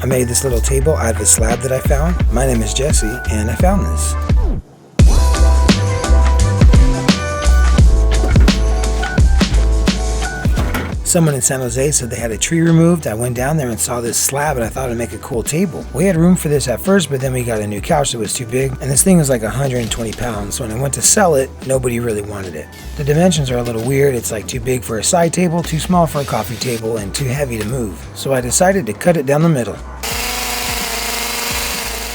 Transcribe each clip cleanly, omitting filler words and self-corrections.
I made this little table out of a slab that I found. My name is Jesse, and I found this. Someone in San Jose said they had a tree removed. I went down there and saw this slab and I thought it'd make a cool table. We had room for this at first, but then we got a new couch that was too big, and this thing was like 120 pounds. So when I went to sell it, nobody really wanted it. The dimensions are a little weird. It's like too big for a side table, too small for a coffee table, and too heavy to move. So I decided to cut it down the middle.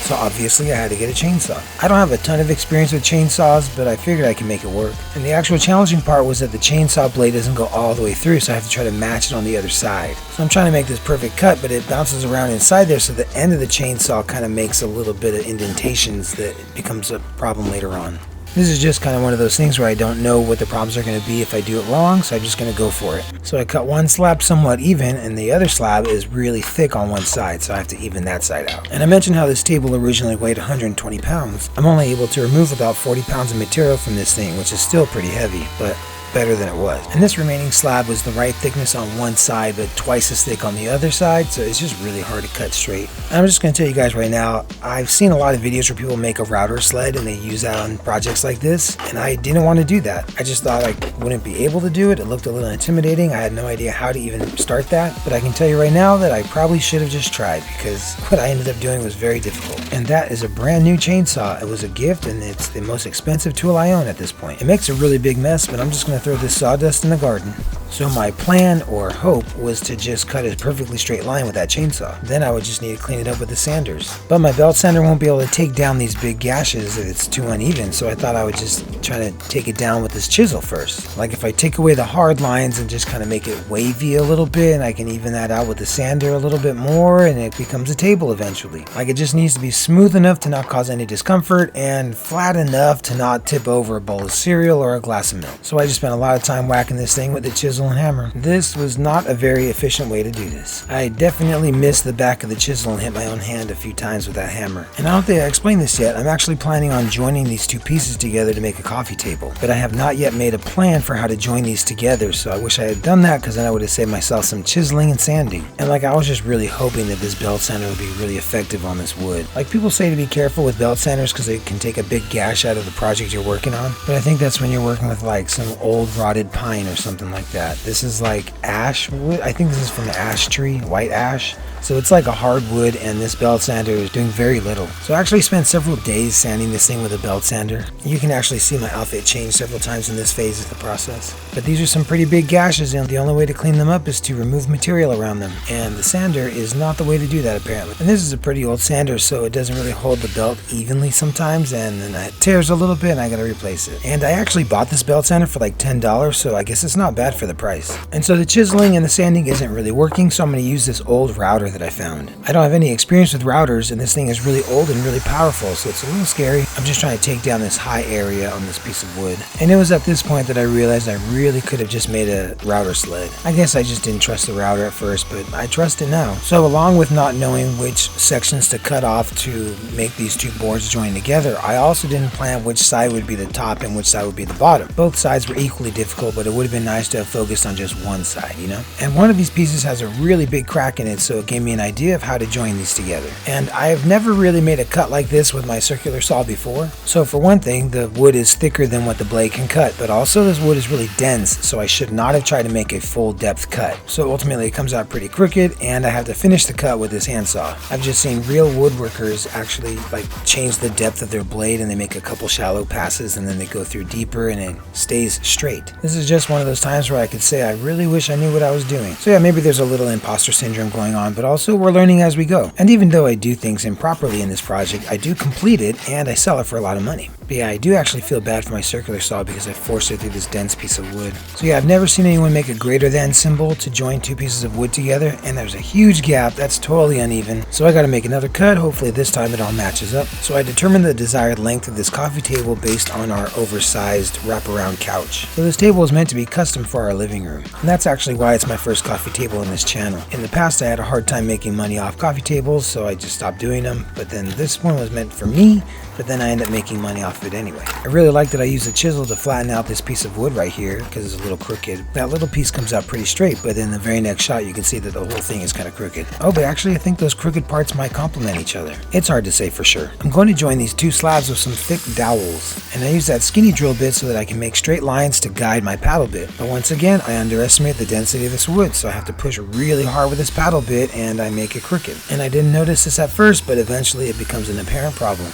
So obviously I had to get a chainsaw. I don't have a ton of experience with chainsaws, but I figured I could make it work. And the actual challenging part was that the chainsaw blade doesn't go all the way through, so I have to try to match it on the other side. So I'm trying to make this perfect cut, but it bounces around inside there, so the end of the chainsaw kind of makes a little bit of indentations that becomes a problem later on. This is just kind of one of those things where I don't know what the problems are going to be if I do it wrong, so I'm just going to go for it. So I cut one slab somewhat even, and the other slab is really thick on one side, so I have to even that side out. And I mentioned how this table originally weighed 120 pounds. I'm only able to remove about 40 pounds of material from this thing, which is still pretty heavy, but better than it was. And this remaining slab was the right thickness on one side, but twice as thick on the other side, so it's just really hard to cut straight. And I'm just going to tell you guys right now, I've seen a lot of videos where people make a router sled and they use that on projects like this, and I didn't want to do that. I just thought I wouldn't be able to do it. It looked a little intimidating. I had no idea how to even start that, but I can tell you right now that I probably should have just tried, because what I ended up doing was very difficult. And that is a brand new chainsaw. It was a gift, and it's the most expensive tool I own at this point. It makes a really big mess, but I'm just going to throw this sawdust in the garden. So my plan or hope was to just cut a perfectly straight line with that chainsaw. Then I would just need to clean it up with the sanders. But my belt sander won't be able to take down these big gashes if it's too uneven, so I thought I would just try to take it down with this chisel first. Like if I take away the hard lines and just kind of make it wavy a little bit, and I can even that out with the sander a little bit more, and it becomes a table eventually. Like it just needs to be smooth enough to not cause any discomfort and flat enough to not tip over a bowl of cereal or a glass of milk. So I just spent a lot of time whacking this thing with the chisel and hammer. This was not a very efficient way to do this. I definitely missed the back of the chisel and hit my own hand a few times with that hammer. And I don't think I explained this yet. I'm actually planning on joining these two pieces together to make a coffee table, but I have not yet made a plan for how to join these together, so I wish I had done that, because then I would have saved myself some chiseling and sanding. And like I was just really hoping that this belt sander would be really effective on this wood. Like people say to be careful with belt sanders because they can take a big gash out of the project you're working on, but I think that's when you're working with like some old rotted pine or something like that. This is like ash wood. I think this is from an ash tree, white ash. So it's like a hardwood, and this belt sander is doing very little. So I actually spent several days sanding this thing with a belt sander. You can actually see my outfit change several times in this phase of the process. But these are some pretty big gashes, and the only way to clean them up is to remove material around them. And the sander is not the way to do that apparently. And this is a pretty old sander, so it doesn't really hold the belt evenly sometimes, and then it tears a little bit and I gotta replace it. And I actually bought this belt sander for like $10, so I guess it's not bad for the price. And so the chiseling and the sanding isn't really working, so I'm gonna use this old router that I found. I don't have any experience with routers, and this thing is really old and really powerful, so it's a little scary. I'm just trying to take down this high area on this piece of wood. And it was at this point that I realized I really could have just made a router sled. I guess I just didn't trust the router at first, but I trust it now. So along with not knowing which sections to cut off to make these two boards join together, I also didn't plan which side would be the top and which side would be the bottom. Both sides were equally difficult, but it would have been nice to have focused on just one side, you know? And one of these pieces has a really big crack in it, so it gave me an idea of how to join these together. And I have never really made a cut like this with my circular saw before. So for one thing, the wood is thicker than what the blade can cut, but also this wood is really dense, so I should not have tried to make a full depth cut. So ultimately it comes out pretty crooked, and I have to finish the cut with this handsaw. I've just seen real woodworkers actually like change the depth of their blade, and they make a couple shallow passes and then they go through deeper and it stays straight. This is just one of those times where I could say I really wish I knew what I was doing. So yeah, maybe there's a little imposter syndrome going on, but also we're learning as we go. And even though I do things improperly in this project, I do complete it and I sell it for a lot of money. But yeah, I do actually feel bad for my circular saw because I forced it through this dense piece of wood. So yeah, I've never seen anyone make a greater than symbol to join two pieces of wood together, and there's a huge gap that's totally uneven. So I gotta make another cut. Hopefully this time it all matches up. So I determined the desired length of this coffee table based on our oversized wraparound couch. So this table is meant to be custom for our living room. And that's actually why it's my first coffee table in this channel. In the past, I had a hard time making money off coffee tables, so I just stopped doing them. But then this one was meant for me, but then I end up making money off of it anyway. I really like that I use a chisel to flatten out this piece of wood right here because it's a little crooked. That little piece comes out pretty straight, but in the very next shot you can see that the whole thing is kind of crooked. Oh, but actually I think those crooked parts might complement each other. It's hard to say for sure. I'm going to join these two slabs with some thick dowels, and I use that skinny drill bit so that I can make straight lines to guide my paddle bit. But once again, I underestimate the density of this wood, so I have to push really hard with this paddle bit and I make it crooked. And I didn't notice this at first, but eventually it becomes an apparent problem.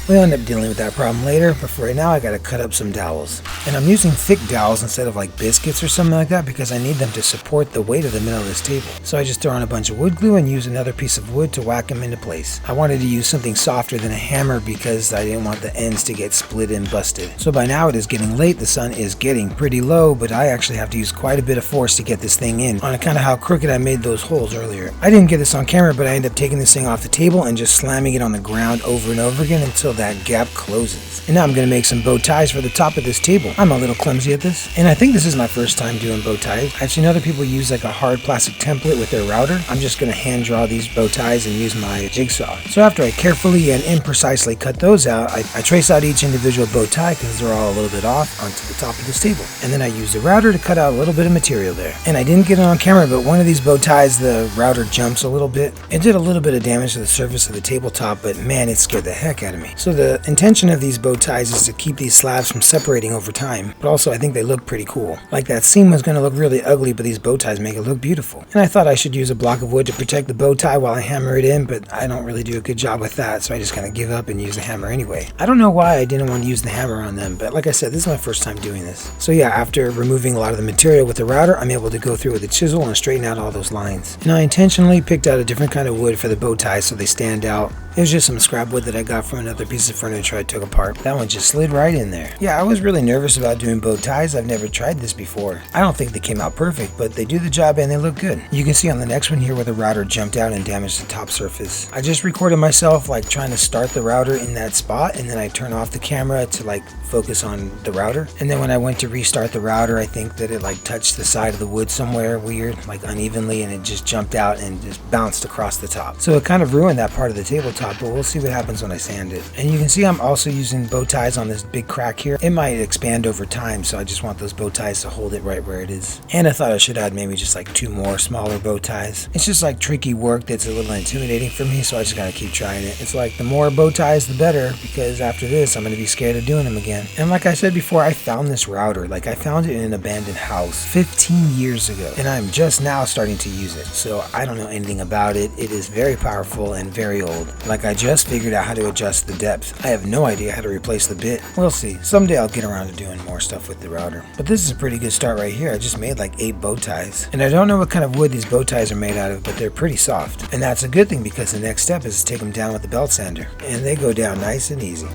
We'll end up dealing with that problem later, but for right now I gotta cut up some dowels. And I'm using thick dowels instead of like biscuits or something like that because I need them to support the weight of the middle of this table. So I just throw on a bunch of wood glue and use another piece of wood to whack them into place. I wanted to use something softer than a hammer because I didn't want the ends to get split and busted. So by now it is getting late, the sun is getting pretty low, but I actually have to use quite a bit of force to get this thing in on account of how crooked I made those holes earlier. I didn't get this on camera, but I ended up taking this thing off the table and just slamming it on the ground over and over again until that gap closes. And now I'm going to make some bow ties for the top of this table. I'm a little clumsy at this, and I think this is my first time doing bow ties. I've seen other people use like a hard plastic template with their router. I'm just going to hand draw these bow ties and use my jigsaw. So after I carefully and imprecisely cut those out, I trace out each individual bow tie because they're all a little bit off onto the top of this table. And then I use the router to cut out a little bit of material there. And I didn't get it on camera, but one of these bow ties, the router jumps a little bit. It did a little bit of damage to the surface of the tabletop, but man, it scared the heck out of me. So the intention of these bow ties is to keep these slabs from separating over time, but also I think they look pretty cool. Like that seam was going to look really ugly, but these bow ties make it look beautiful. And I thought I should use a block of wood to protect the bow tie while I hammer it in, but I don't really do a good job with that, so I just kind of give up and use the hammer anyway. I don't know why I didn't want to use the hammer on them, but like I said, this is my first time doing this. So yeah, after removing a lot of the material with the router, I'm able to go through with a chisel and straighten out all those lines. And I intentionally picked out a different kind of wood for the bow ties so they stand out. It was just some scrap wood that I got from another piece of furniture I took apart. That one just slid right in there. Yeah, I was really nervous about doing bow ties. I've never tried this before. I don't think they came out perfect, but they do the job and they look good. You can see on the next one here where the router jumped out and damaged the top surface. I just recorded myself like trying to start the router in that spot, and then I turn off the camera to like focus on the router. And then when I went to restart the router, I think that it like touched the side of the wood somewhere weird, like unevenly, and it just jumped out and just bounced across the top. So it kind of ruined that part of the tabletop, but we'll see what happens when I sand it. And you can see I'm also using bow ties on this big crack here. It might expand over time, so I just want those bow ties to hold it right where it is. And I thought I should add maybe just like 2 more smaller bow ties. It's just like tricky work that's a little intimidating for me, so I just gotta keep trying it. It's like the more bow ties the better, because after this I'm gonna be scared of doing them again. And like I said before, I found this router. Like I found it in an abandoned house 15 years ago, and I'm just now starting to use it, so I don't know anything about it. It is very powerful and very old. Like I just figured out how to adjust the depth. I have no idea how to replace the bit. We'll see. Someday I'll get around to doing more stuff with the router. But this is a pretty good start right here. I just made like 8 bow ties. And I don't know what kind of wood these bow ties are made out of, but they're pretty soft. And that's a good thing because the next step is to take them down with the belt sander. And they go down nice and easy.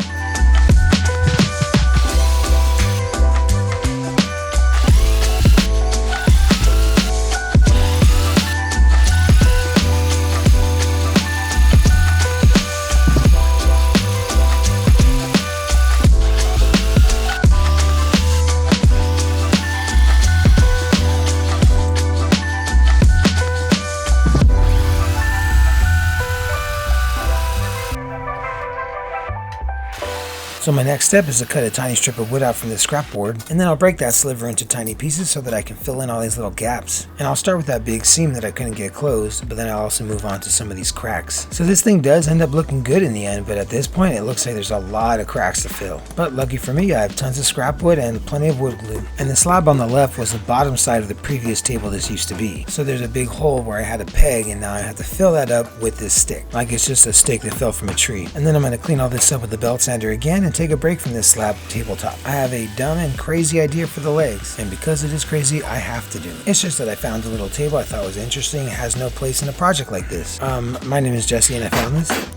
So my next step is to cut a tiny strip of wood out from the scrap board, and then I'll break that sliver into tiny pieces so that I can fill in all these little gaps. And I'll start with that big seam that I couldn't get closed, but then I'll also move on to some of these cracks. So this thing does end up looking good in the end, but at this point it looks like there's a lot of cracks to fill. But lucky for me, I have tons of scrap wood and plenty of wood glue. And the slab on the left was the bottom side of the previous table this used to be. So there's a big hole where I had a peg, and now I have to fill that up with this stick. Like it's just a stick that fell from a tree. And then I'm going to clean all this up with the belt sander again and take a break from this slab tabletop. I have a dumb and crazy idea for the legs, and because it is crazy, I have to do it. It's just that I found a little table I thought was interesting. It has no place in a project like this. My name is Jesse, and I found this.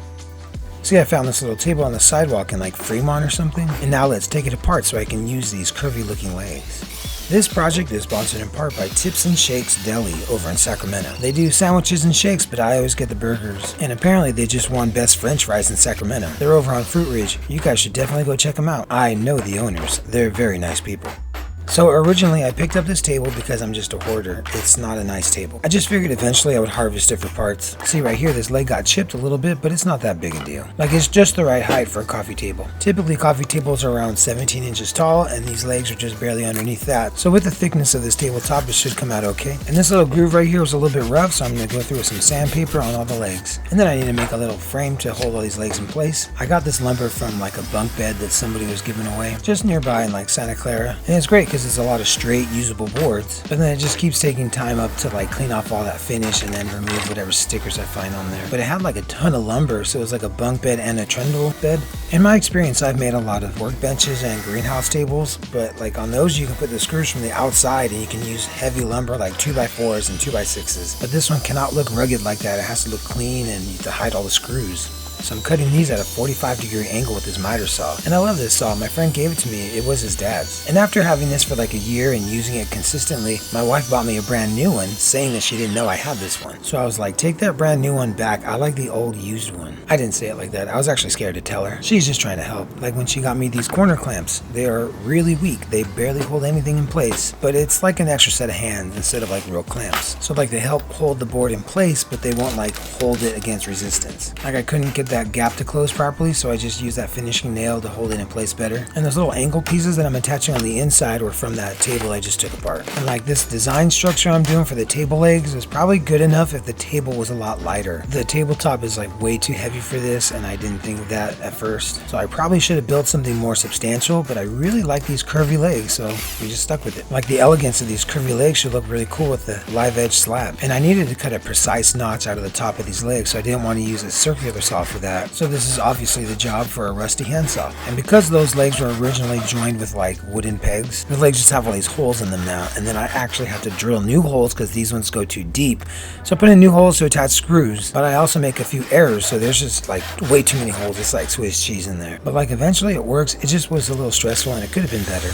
See, I found this little table on the sidewalk in like Fremont or something, and now let's take it apart so I can use these curvy looking legs. This project is sponsored in part by Tips and Shakes Deli over in Sacramento. They do sandwiches and shakes, but I always get the burgers. And apparently they just won Best French Fries in Sacramento. They're over on Fruit Ridge. You guys should definitely go check them out. I know the owners. They're very nice people. So originally I picked up this table because I'm just a hoarder. It's not a nice table. I just figured eventually I would harvest it for parts. See right here, this leg got chipped a little bit, but it's not that big a deal. Like, it's just the right height for a coffee table. Typically coffee tables are around 17 inches tall, and these legs are just barely underneath that. So with the thickness of this tabletop, it should come out okay. And this little groove right here was a little bit rough, so I'm going to go through with some sandpaper on all the legs. And then I need to make a little frame to hold all these legs in place. I got this lumber from like a bunk bed that somebody was giving away just nearby in like Santa Clara. And it's great because it's a lot of straight usable boards, but then it just keeps taking time up to like clean off all that finish and then remove whatever stickers I find on there. But it had like a ton of lumber, so it was like a bunk bed and a trundle bed. In my experience, I've made a lot of workbenches and greenhouse tables, but like on those you can put the screws from the outside and you can use heavy lumber like 2x4s and 2x6s. But this one cannot look rugged like that. It has to look clean and you have to hide all the screws. So I'm cutting these at a 45-degree angle with this miter saw. And I love this saw. My friend gave it to me. It was his dad's. And after having this for like a year and using it consistently, my wife bought me a brand new one, saying that she didn't know I had this one. So I was like, take that brand new one back. I like the old used one. I didn't say it like that. I was actually scared to tell her. She's just trying to help. Like when she got me these corner clamps. They are really weak. They barely hold anything in place. But it's like an extra set of hands instead of like real clamps. So like they help hold the board in place, but they won't like hold it against resistance. Like I couldn't get that gap to close properly, so I just used that finishing nail to hold it in place better. And those little angle pieces that I'm attaching on the inside were from that table I just took apart. And like this design structure I'm doing for the table legs is probably good enough if the table was a lot lighter. The tabletop is like way too heavy for this, and I didn't think of that at first. So I probably should have built something more substantial, but I really like these curvy legs, so we just stuck with it. Like the elegance of these curvy legs should look really cool with the live edge slab. And I needed to cut a precise notch out of the top of these legs, so I didn't want to use a circular saw for that. So this is obviously the job for a rusty handsaw. And because those legs were originally joined with like wooden pegs, the legs just have all these holes in them now, and then I actually have to drill new holes because these ones go too deep. So I put in new holes to attach screws, but I also make a few errors, so there's just like way too many holes. It's like Swiss cheese in there. But like eventually it works. It just was a little stressful and it could have been better.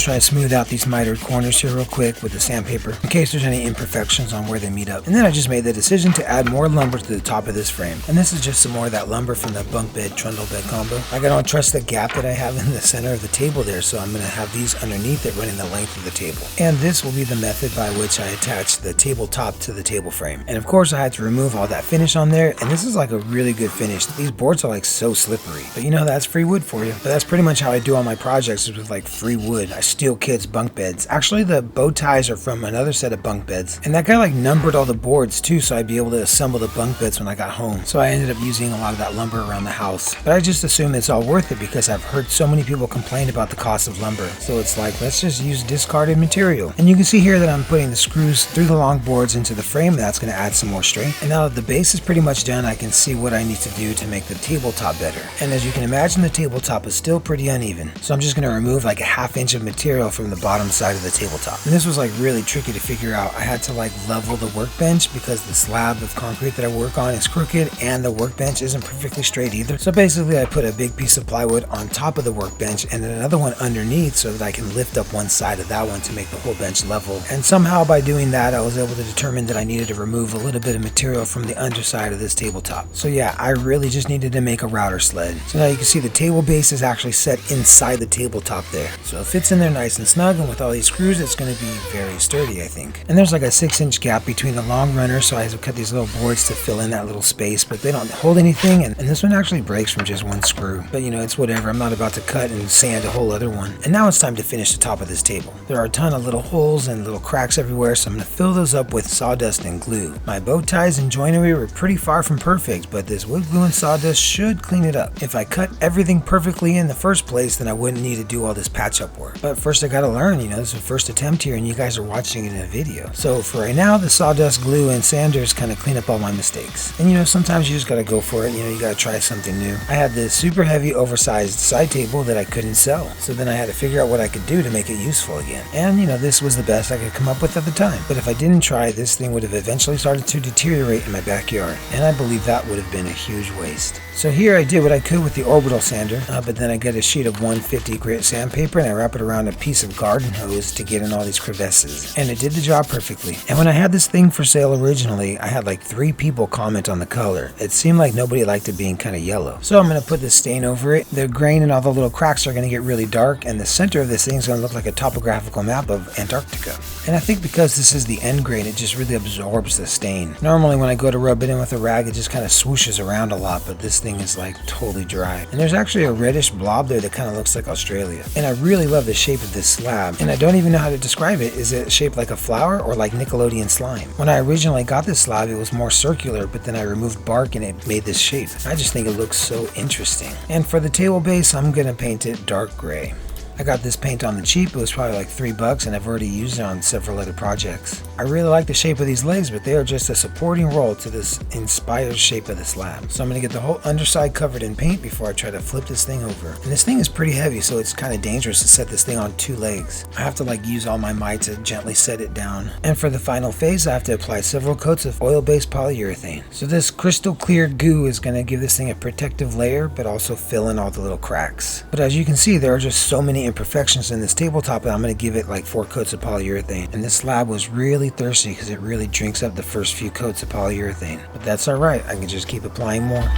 Try to smooth out these mitered corners here real quick with the sandpaper in case there's any imperfections on where they meet up. And then I just made the decision to add more lumber to the top of this frame. And this is just some more of that lumber from the bunk bed trundle bed combo. Like I don't trust the gap that I have in the center of the table there, so I'm going to have these underneath it running the length of the table. And this will be the method by which I attach the tabletop to the table frame. And of course I had to remove all that finish on there, and this is like a really good finish. These boards are like so slippery, but you know, that's free wood for you. But that's pretty much how I do all my projects, is with like free wood. I steal kids' bunk beds. Actually, the bow ties are from another set of bunk beds. And that guy like numbered all the boards too, so I'd be able to assemble the bunk beds when I got home. So I ended up using a lot of that lumber around the house. But I just assume it's all worth it because I've heard so many people complain about the cost of lumber. So it's like, let's just use discarded material. And you can see here that I'm putting the screws through the long boards into the frame. That's going to add some more strength. And now that the base is pretty much done, I can see what I need to do to make the tabletop better. And as you can imagine, the tabletop is still pretty uneven. So I'm just going to remove like a ½ inch of material from the bottom side of the tabletop. And this was like really tricky to figure out. I had to like level the workbench because the slab of concrete that I work on is crooked and the workbench isn't perfectly straight either. So basically I put a big piece of plywood on top of the workbench and then another one underneath so that I can lift up one side of that one to make the whole bench level. And somehow by doing that I was able to determine that I needed to remove a little bit of material from the underside of this tabletop. So yeah, I really just needed to make a router sled. So now you can see the table base is actually set inside the tabletop there. So it fits in there nice and snug, and with all these screws it's going to be very sturdy, I think. And there's like a 6-inch gap between the long runners, so I had to cut these little boards to fill in that little space, but they don't hold anything, and this one actually breaks from just one screw. But you know, it's whatever. I'm not about to cut and sand a whole other one. And now it's time to finish the top of this table. There are a ton of little holes and little cracks everywhere, so I'm going to fill those up with sawdust and glue. My bow ties and joinery were pretty far from perfect, but this wood glue and sawdust should clean it up. If I cut everything perfectly in the first place, then I wouldn't need to do all this patch up work. But But first I gotta learn, this is the first attempt here and you guys are watching it in a video. So for right now, the sawdust, glue, and sanders kind of clean up all my mistakes. And sometimes you just gotta go for it, you gotta try something new. I had this super heavy, oversized side table that I couldn't sell. So then I had to figure out what I could do to make it useful again. And this was the best I could come up with at the time. But if I didn't try, this thing would have eventually started to deteriorate in my backyard. And I believe that would have been a huge waste. So here I did what I could with the orbital sander, but then I get a sheet of 150 grit sandpaper and I wrap it around a piece of garden hose to get in all these crevices. And it did the job perfectly. And when I had this thing for sale originally, I had like 3 people comment on the color. It seemed like nobody liked it being kind of yellow. So I'm going to put this stain over it. The grain and all the little cracks are going to get really dark, and the center of this thing is going to look like a topographical map of Antarctica. And I think because this is the end grain, it just really absorbs the stain. Normally when I go to rub it in with a rag, it just kind of swooshes around a lot, but this thing is like totally dry. And there's actually a reddish blob there that kind of looks like Australia. And I really love the shape of this slab, and I don't even know how to describe it. Is it shaped like a flower or like Nickelodeon slime? When I originally got this slab, it was more circular, but then I removed bark and it made this shape. I just think it looks so interesting. And for the table base, I'm gonna paint it dark gray. I got this paint on the cheap. It was probably like $3 and I've already used it on several other projects. I really like the shape of these legs, but they are just a supporting role to this inspired shape of the slab. So I'm going to get the whole underside covered in paint before I try to flip this thing over. And this thing is pretty heavy, so it's kind of dangerous to set this thing on 2 legs. I have to use all my might to gently set it down. And for the final phase, I have to apply several coats of oil-based polyurethane. So this crystal clear goo is going to give this thing a protective layer, but also fill in all the little cracks. But as you can see, there are just so many imperfections in this tabletop that I'm going to give it like 4 coats of polyurethane. And this slab was really thirsty because it really drinks up the first few coats of polyurethane. But that's alright, I can just keep applying more.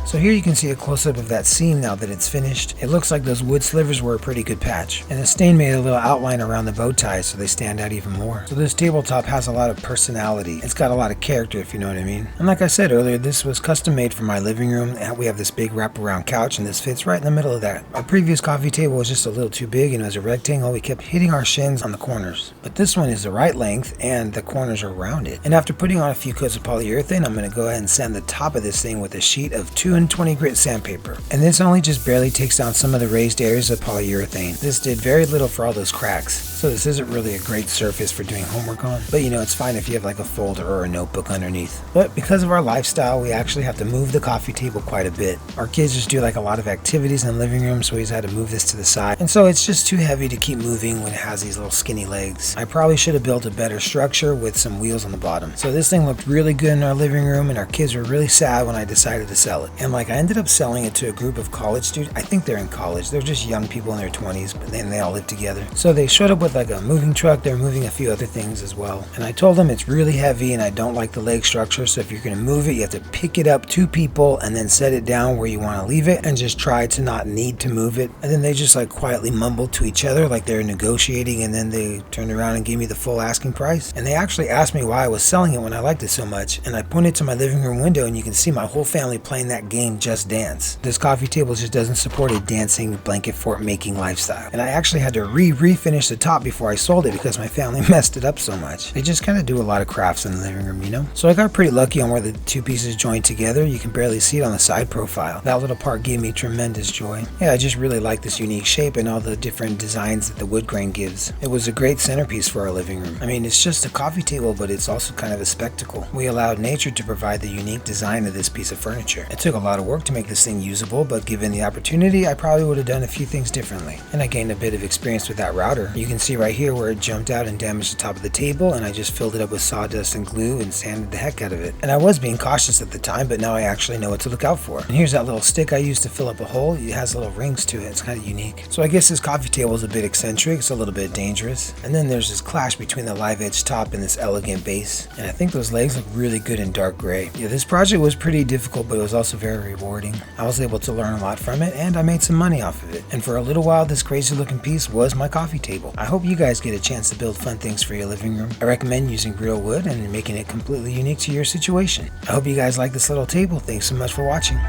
So here you can see a close-up of that seam now that it's finished. It looks like those wood slivers were a pretty good patch. And the stain made a little outline around the bow ties so they stand out even more. So this tabletop has a lot of personality. It's got a lot of character, if you know what I mean. And like I said earlier, this was custom made for my living room. We have this big wraparound couch and this fits right in the middle of that. Our previous coffee table was just a little too big and it was a rectangle. We kept hitting our shins on the corners. But this one is the right length and the corners are rounded. And after putting on a few coats of polyurethane, I'm going to go ahead and sand the top of this thing with a sheet of 220 grit sandpaper. And this only just barely takes down some of the raised areas of polyurethane. This did very little for all those cracks. So this isn't really a great surface for doing homework on. But it's fine if you have like a folder or a notebook underneath. But because of our lifestyle, we actually have to move the coffee table quite a bit. Our kids just do like a lot of activities in the living room, so we just had to move this to the side. And so it's just too heavy to keep moving when it has these little skinny legs. I probably should have built a better structure with some wheels on the bottom. So this thing looked really good in our living room and our kids were really sad when I decided to sell it. And I ended up selling it to a group of college students. I think they're in college. They're just young people in their 20s, but then they all live together. So they showed up with like a moving truck. They're moving a few other things as well. And I told them it's really heavy and I don't like the leg structure. So if you're going to move it, you have to pick it up 2 people and then set it down where you want to leave it and just try to not need to move it. And then they just quietly mumbled to each other like they're negotiating, and then they turned around and gave me the full asking price. And they actually asked me why I was selling it when I liked it so much. And I pointed to my living room window and you can see my whole family playing that game Just Dance. This coffee table just doesn't support a dancing blanket fort making lifestyle. And I actually had to refinish the top before I sold it because my family messed it up so much. They just kind of do a lot of crafts in the living room, So I got pretty lucky on where the 2 pieces joined together. You can barely see it on the side profile. That little part gave me tremendous joy. Yeah, I just really like this unique shape and all the different designs that the wood grain gives. It was a great centerpiece for our living room. I mean, it's just a coffee table, but it's also kind of a spectacle. We allowed nature to provide the unique design of this piece of furniture. It took a lot of work to make this thing usable, but given the opportunity, I probably would have done a few things differently. And I gained a bit of experience with that router. You can see right here where it jumped out and damaged the top of the table, and I just filled it up with sawdust and glue and sanded the heck out of it. And I was being cautious at the time, but now I actually know what to look out for. And here's that little stick I used to fill up a hole. It has little rings to it. It's kind of unique. So I guess this coffee table is a bit eccentric. It's a little bit dangerous. And then there's this clash between the live edge top and this elegant base. And I think those legs look really good in dark gray. Yeah, this project was pretty difficult, but it was also very rewarding. I was able to learn a lot from it, and I made some money off of it. And for a little while, this crazy looking piece was my coffee table. I hope you guys get a chance to build fun things for your living room. I recommend using real wood and making it completely unique to your situation. I hope you guys like this little table. Thanks so much for watching.